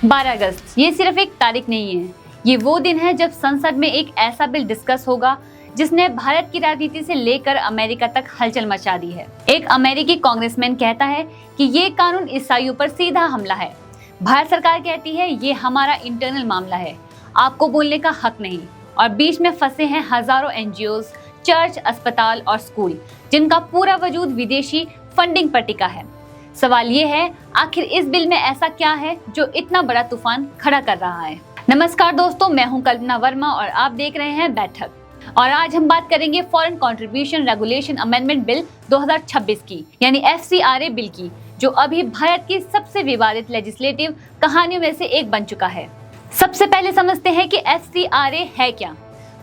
12 अगस्त ये सिर्फ एक तारीख नहीं है, ये वो दिन है जब संसद में एक ऐसा बिल डिस्कस होगा जिसने भारत की राजनीति से लेकर अमेरिका तक हलचल मचा दी है। एक अमेरिकी कांग्रेसमैन कहता है कि ये कानून ईसाइयों पर सीधा हमला है। भारत सरकार कहती है ये हमारा इंटरनल मामला है, आपको बोलने का हक नहीं। और बीच में फंसे हैं हजारों एनजीओज, चर्च, अस्पताल और स्कूल, जिनका पूरा वजूद विदेशी फंडिंग पर टिका है। सवाल ये है, आखिर इस बिल में ऐसा क्या है जो इतना बड़ा तूफान खड़ा कर रहा है। नमस्कार दोस्तों, मैं हूं कल्पना वर्मा और आप देख रहे हैं बैठक। और आज हम बात करेंगे foreign contribution regulation amendment bill 2026 की, यानी FCRA बिल की, जो अभी भारत की सबसे विवादित लेजिस्लेटिव कहानियों में से एक बन चुका है। सबसे पहले समझते हैं कि FCRA है क्या।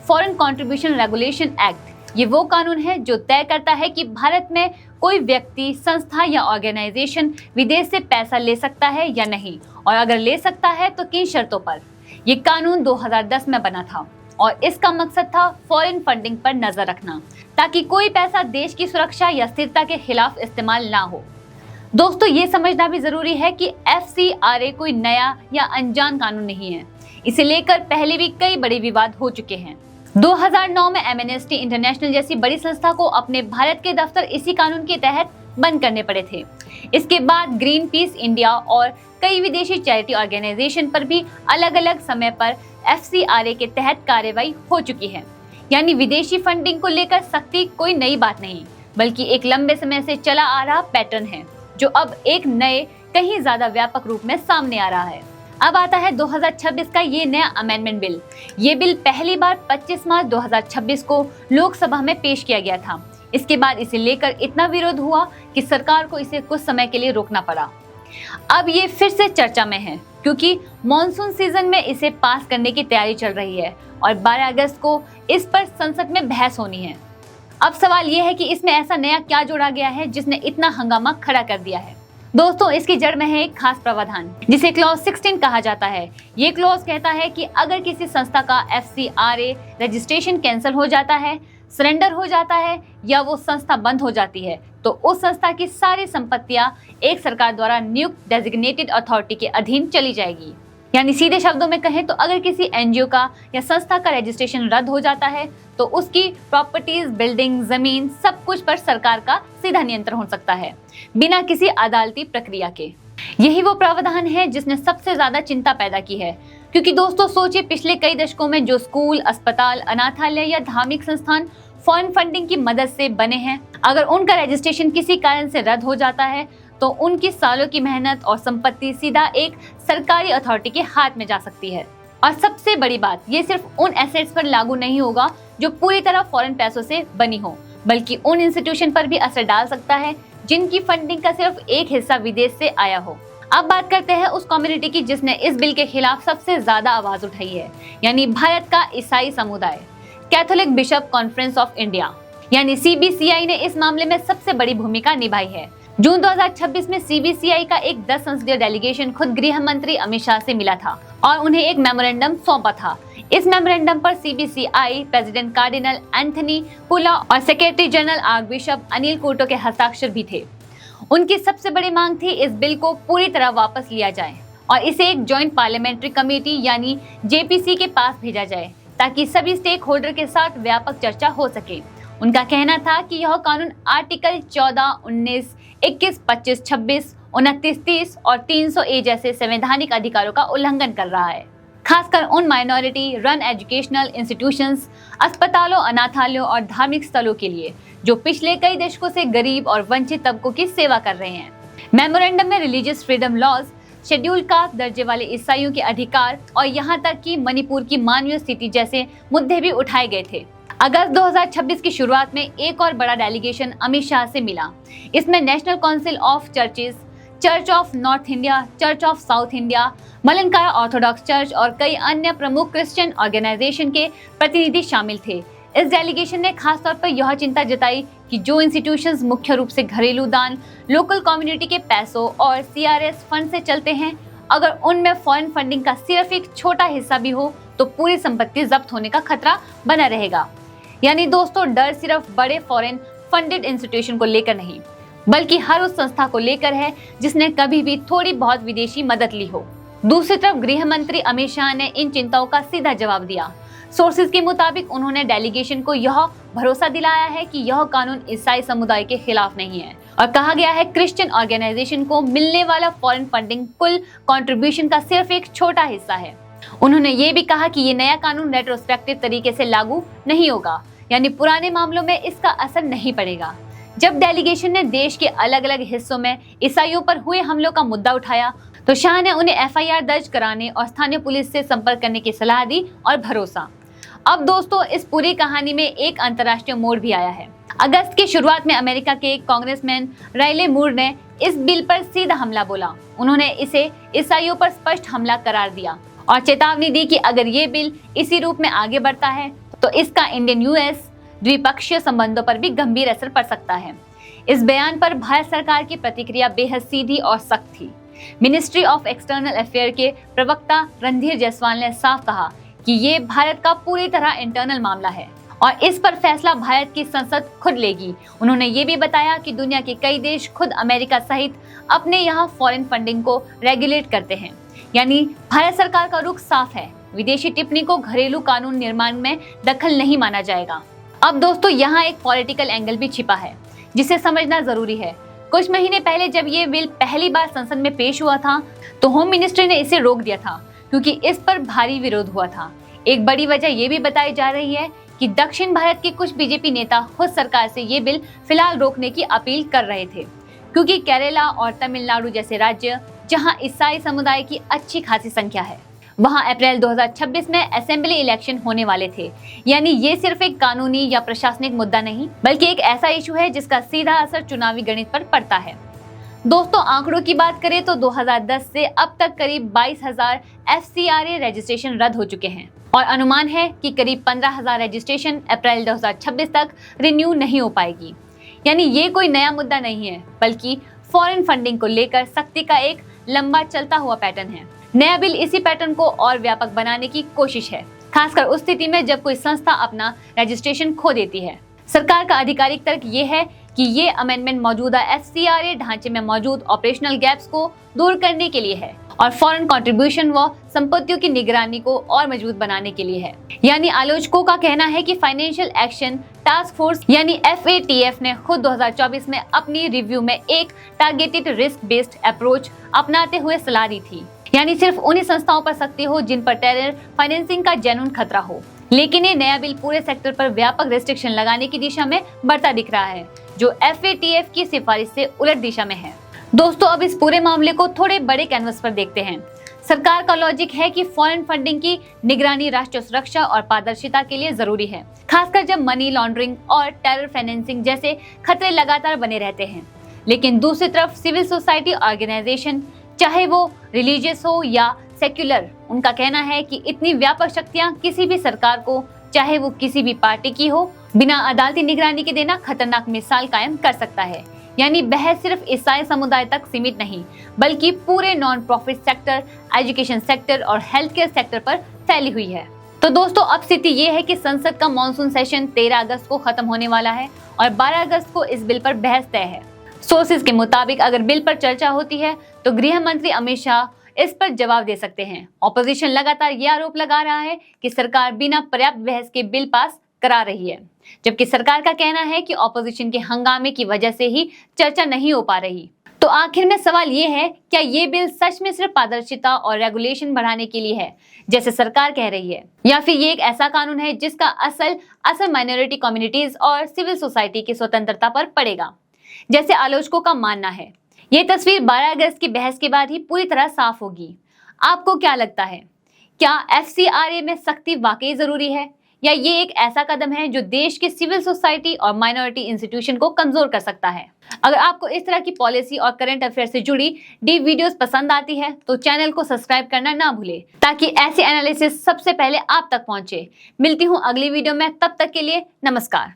फॉरेन कंट्रीब्यूशन रेगुलेशन एक्ट ये वो कानून है जो तय करता है कि भारत में कोई व्यक्ति, संस्था या ऑर्गेनाइजेशन विदेश से पैसा ले सकता है या नहीं, और अगर ले सकता है तो किन शर्तों पर। ये कानून 2010 में बना था और इसका मकसद था फॉरेन फंडिंग पर नजर रखना, ताकि कोई पैसा देश की सुरक्षा या स्थिरता के खिलाफ इस्तेमाल ना हो। दोस्तों, ये समझना भी जरूरी है कि FCRA कोई नया या अनजान कानून नहीं है। इसे लेकर पहले भी कई बड़े विवाद हो चुके हैं। 2009 में एमनेस्टी इंटरनेशनल जैसी बड़ी संस्था को अपने भारत के दफ्तर इसी कानून के तहत बंद करने पड़े थे। इसके बाद ग्रीन पीस इंडिया और कई विदेशी चैरिटी ऑर्गेनाइजेशन पर भी अलग अलग समय पर FCRA के तहत कार्रवाई हो चुकी है। यानी विदेशी फंडिंग को लेकर सख्ती कोई नई बात नहीं, बल्कि एक लंबे समय से चला आ रहा पैटर्न है, जो अब एक नए, कहीं ज्यादा व्यापक रूप में सामने आ रहा है। अब आता है 2026 का ये नया अमेंडमेंट बिल। ये बिल पहली बार 25 मार्च 2026 को लोकसभा में पेश किया गया था। इसके बाद इसे लेकर इतना विरोध हुआ कि सरकार को इसे कुछ समय के लिए रोकना पड़ा। अब ये फिर से चर्चा में है, क्योंकि मॉनसून सीजन में इसे पास करने की तैयारी चल रही है और 12 अगस्त को इस पर संसद में बहस होनी है। अब सवाल ये है कि इसमें ऐसा नया क्या जोड़ा गया है जिसने इतना हंगामा खड़ा कर दिया है। दोस्तों, इसकी जड़ में है एक खास प्रावधान जिसे क्लॉज 16 कहा जाता है। ये क्लॉज कहता है कि अगर किसी संस्था का FCRA रजिस्ट्रेशन कैंसिल हो जाता है, सरेंडर हो जाता है या वो संस्था बंद हो जाती है, तो उस संस्था की सारी संपत्तियां एक सरकार द्वारा नियुक्त डेजिग्नेटेड अथॉरिटी के अधीन चली जाएगी। यानी सीधे शब्दों में कहें तो अगर किसी NGO का या संस्था का रजिस्ट्रेशन रद्द हो जाता है तो उसकी प्रॉपर्टीज, बिल्डिंग, जमीन, सब कुछ पर सरकार का सीधा नियंत्रण हो सकता है, बिना किसी अदालती प्रक्रिया के। यही वो प्रावधान है जिसने सबसे ज्यादा चिंता पैदा की है, क्योंकि दोस्तों सोचिए, पिछले कई दशकों में जो स्कूल, अस्पताल, अनाथालय या धार्मिक संस्थान फॉरेन फंडिंग की मदद से बने हैं, अगर उनका रजिस्ट्रेशन किसी कारण से रद्द हो जाता है तो उनकी सालों की मेहनत और संपत्ति सीधा एक सरकारी अथॉरिटी के हाथ में जा सकती है। और सबसे बड़ी बात, ये सिर्फ उन एसेट्स पर लागू नहीं होगा जो पूरी तरह फॉरेन पैसों से बनी हो, बल्कि उन इंस्टीट्यूशन पर भी असर डाल सकता है जिनकी फंडिंग का सिर्फ एक हिस्सा विदेश से आया हो। अब बात करते हैं उस कम्युनिटी की जिसने इस बिल के खिलाफ सबसे ज्यादा आवाज उठाई है, यानी भारत का ईसाई समुदाय। Catholic bishop conference of India यानी CBCI ने इस मामले में सबसे बड़ी भूमिका निभाई है। जून 2026 में CBCI का एक 10 संसदीय डेलीगेशन खुद गृह मंत्री अमित शाह से मिला था और उन्हें एक मेमोरेंडम सौंपा था। इस मेमोरेंडम पर CBCI प्रेसिडेंट कार्डिनल एंथनी पुला और सेक्रेटरी जनरल आर्कबिशप अनिल कोटो के हस्ताक्षर भी थे। उनकी सबसे बड़ी मांग थी इस बिल को पूरी तरह वापस लिया जाए और इसे एक जॉइंट पार्लियामेंट्री कमेटी यानी JPC के पास भेजा जाए, ताकि सभी स्टेक होल्डर के साथ व्यापक चर्चा हो सके। उनका कहना था कि यह कानून आर्टिकल 14, 19, 21, 25, 26, 29, 30 और 300A जैसे संवैधानिक अधिकारों का उल्लंघन कर रहा है, खासकर उन माइनॉरिटी रन एजुकेशनल इंस्टीट्यूशंस, अस्पतालों, अनाथालयों और धार्मिक स्थलों के लिए जो पिछले कई दशकों से गरीब और वंचित तबकों की सेवा कर रहे हैं। मेमोरेंडम में religious freedom laws, schedule caste दर्जे वाले ईसाइयों के अधिकार और यहाँ तक कि मणिपुर की मानवीय स्थिति जैसे मुद्दे भी उठाए गए थे। अगस्त 2026 की शुरुआत में एक और बड़ा डेलीगेशन अमित शाह से मिला। इसमें national council of churches, church of north India, church of south India, Malankara Orthodox church और कई अन्य प्रमुख क्रिश्चियन ऑर्गेनाइजेशन के प्रतिनिधि शामिल थे। इस डेलीगेशन ने खासतौर पर यह चिंता जताई कि जो इंस्टीट्यूशंस मुख्य रूप से घरेलू दान, लोकल कम्युनिटी के पैसों और CRS फंड से चलते हैं, अगर उनमें फॉरेन फंडिंग का सिर्फ एक छोटा हिस्सा भी हो तो पूरी संपत्ति जब्त होने का खतरा बना रहेगा। यानी दोस्तों, डर सिर्फ बड़े फॉरेन फंडेड इंस्टीट्यूशन को लेकर नहीं, बल्कि हर उस संस्था को लेकर है जिसने कभी भी थोड़ी बहुत विदेशी मदद ली हो। दूसरी तरफ गृह मंत्री अमित शाह ने इन चिंताओं का सीधा जवाब दिया। सोर्सेज के मुताबिक उन्होंने डेलीगेशन को यह भरोसा दिलाया है कि यह कानून ईसाई समुदाय के खिलाफ नहीं है और कहा गया है क्रिश्चियन ऑर्गेनाइजेशन को मिलने वाला फॉरेन फंडिंग कुल कंट्रीब्यूशन का सिर्फ एक छोटा हिस्सा है। उन्होंने ये भी कहा कि ये नया कानून रेट्रोस्पेक्टिव तरीके से लागू नहीं होगा, यानी पुराने मामलों में इसका असर नहीं पड़ेगा। जब डेलीगेशन ने देश के अलग अलग हिस्सों में ईसाइयों पर हुए हमलों का मुद्दा उठाया तो शाह ने उन्हें एफआईआर दर्ज कराने और स्थानीय पुलिस से संपर्क करने की सलाह दी और भरोसा। अब दोस्तों, इस पूरी कहानी में एक अंतर्राष्ट्रीय मोड़ भी आया है। अगस्त की शुरुआत में अमेरिका के एक कांग्रेसमैन राइले मूर ने इस बिल पर सीधा हमला बोला। उन्होंने इसे ईसाइयों पर स्पष्ट हमला करार दिया और चेतावनी दी कि अगर ये बिल इसी रूप में आगे बढ़ता है तो इसका इंडियन यूएस द्विपक्षीय संबंधों पर भी गंभीर असर पड़ सकता है। इस बयान पर भारत सरकार की प्रतिक्रिया बेहद सीधी और सख्त थी। मिनिस्ट्री ऑफ एक्सटर्नल अफेयर के प्रवक्ता रणधीर जायसवाल ने साफ कहा कि ये भारत का पूरी तरह इंटरनल मामला है और इस पर फैसला भारत की संसद खुद लेगी। उन्होंने ये भी बताया कि दुनिया के कई देश खुद अमेरिका सहित अपने यहाँ फॉरेन फंडिंग को रेगुलेट करते हैं, यानी भारत सरकार का रुख साफ है। विदेशी टिप्पणी को घरेलू कानून निर्माण में दखल नहीं माना जाएगा। अब दोस्तों, यहाँ एक पॉलिटिकल एंगल भी छिपा है जिसे समझना जरूरी है। कुछ महीने पहले जब ये बिल पहली बार संसद में पेश हुआ था तो होम मिनिस्ट्री ने इसे रोक दिया था क्योंकि इस पर भारी विरोध हुआ था। एक बड़ी वजह ये भी बताई जा रही है कि दक्षिण भारत के कुछ बीजेपी नेता खुद सरकार से ये बिल फिलहाल रोकने की अपील कर रहे थे, क्योंकि केरला और तमिलनाडु जैसे राज्य जहां ईसाई समुदाय की अच्छी खासी संख्या है, वहां अप्रैल 2026 में असेंबली इलेक्शन होने वाले थे। यानी ये सिर्फ एक कानूनी या प्रशासनिक मुद्दा नहीं, बल्कि एक ऐसा इशू है जिसका सीधा असर चुनावी गणित पर पड़ता है। दोस्तों, आंकड़ों की बात करें तो 2010 से अब तक करीब 22,000 FCRA रजिस्ट्रेशन रद्द हो चुके हैं और अनुमान है कि करीब 15,000 रजिस्ट्रेशन अप्रैल 2026 तक रिन्यू नहीं हो पाएगी। यानी ये कोई नया मुद्दा नहीं है, बल्कि फॉरेन फंडिंग को लेकर सख्ती का एक लंबा चलता हुआ पैटर्न है। नया बिल इसी पैटर्न को और व्यापक बनाने की कोशिश है, खासकर उस स्थिति में जब कोई संस्था अपना रजिस्ट्रेशन खो देती है। सरकार का आधिकारिक तर्क ये है कि ये अमेंडमेंट मौजूदा FCRA ढांचे में मौजूद ऑपरेशनल गैप्स को दूर करने के लिए है और फॉरेन कंट्रीब्यूशन व संपत्तियों की निगरानी को और मजबूत बनाने के लिए है। यानी आलोचकों का कहना है कि फाइनेंशियल एक्शन टास्क फोर्स यानी FATF ने खुद 2024 में अपनी रिव्यू में एक टारगेटेड रिस्क बेस्ड अप्रोच अपनाते हुए सलाह दी थी, यानी सिर्फ उन्हीं संस्थाओं पर सख्ती हो जिन पर टेरर फाइनेंसिंग का जेन्युइन खतरा हो। लेकिन ये नया बिल पूरे सेक्टर पर व्यापक रेस्ट्रिक्शन लगाने की दिशा में बढ़ता दिख रहा है, जो FATF की सिफारिश से उलट दिशा में है। दोस्तों, अब इस पूरे मामले को थोड़े बड़े कैनवस पर देखते हैं। सरकार का लॉजिक है कि फॉरेन फंडिंग की निगरानी राष्ट्रीय सुरक्षा और पारदर्शिता के लिए जरूरी है, खासकर जब मनी लॉन्ड्रिंग और टेरर फाइनेंसिंग जैसे खतरे लगातार बने रहते हैं। लेकिन दूसरी तरफ सिविल सोसाइटी ऑर्गेनाइजेशन, चाहे वो रिलीजियस हो या सेक्युलर, उनका कहना है कि इतनी व्यापक शक्तियां किसी भी सरकार को, चाहे वो किसी भी पार्टी की हो, बिना अदालती निगरानी के देना खतरनाक मिसाल कायम कर सकता है। यानी बहस सिर्फ ईसाई समुदाय तक सीमित नहीं, बल्कि पूरे non profit sector, education sector और हेल्थ केयर सेक्टर पर फैली हुई है। तो दोस्तों, अब स्थिति ये है कि संसद का मॉनसून सेशन 13 अगस्त को खत्म होने वाला है और 12 अगस्त को इस बिल पर बहस तय है। सोर्सेज के मुताबिक अगर बिल पर चर्चा होती है तो गृह मंत्री अमित शाह इस पर जवाब दे सकते हैं। ऑपोजिशन लगातार ये आरोप लगा रहा है कि सरकार बिना पर्याप्त बहस के बिल पास करा रही है, जबकि सरकार का कहना है कि ऑपोजिशन के हंगामे की वजह से ही चर्चा नहीं हो पा रही। तो आखिर में सवाल ये है, क्या ये बिल सच में सिर्फ पारदर्शिता और रेगुलेशन बढ़ाने के लिए है जैसे सरकार कह रही है, या फिर ये एक ऐसा कानून है जिसका असर माइनॉरिटी कम्युनिटीज और सिविल सोसाइटी की स्वतंत्रता पर पड़ेगा, जैसे आलोचकों का मानना है। ये तस्वीर 12 अगस्त की बहस के बाद ही पूरी तरह साफ होगी। आपको क्या लगता है, क्या FCRA में सख्ती वाकई जरूरी है, या ये एक ऐसा कदम है जो देश के सिविल सोसाइटी और माइनॉरिटी इंस्टीट्यूशन को कमजोर कर सकता है? अगर आपको इस तरह की पॉलिसी और करंट अफेयर से जुड़ी डीप वीडियोस पसंद आती है तो चैनल को सब्सक्राइब करना ना भूले, ताकि ऐसे एनालिसिस सबसे पहले आप तक पहुंचे। मिलती हूँ अगली वीडियो में, तब तक के लिए नमस्कार।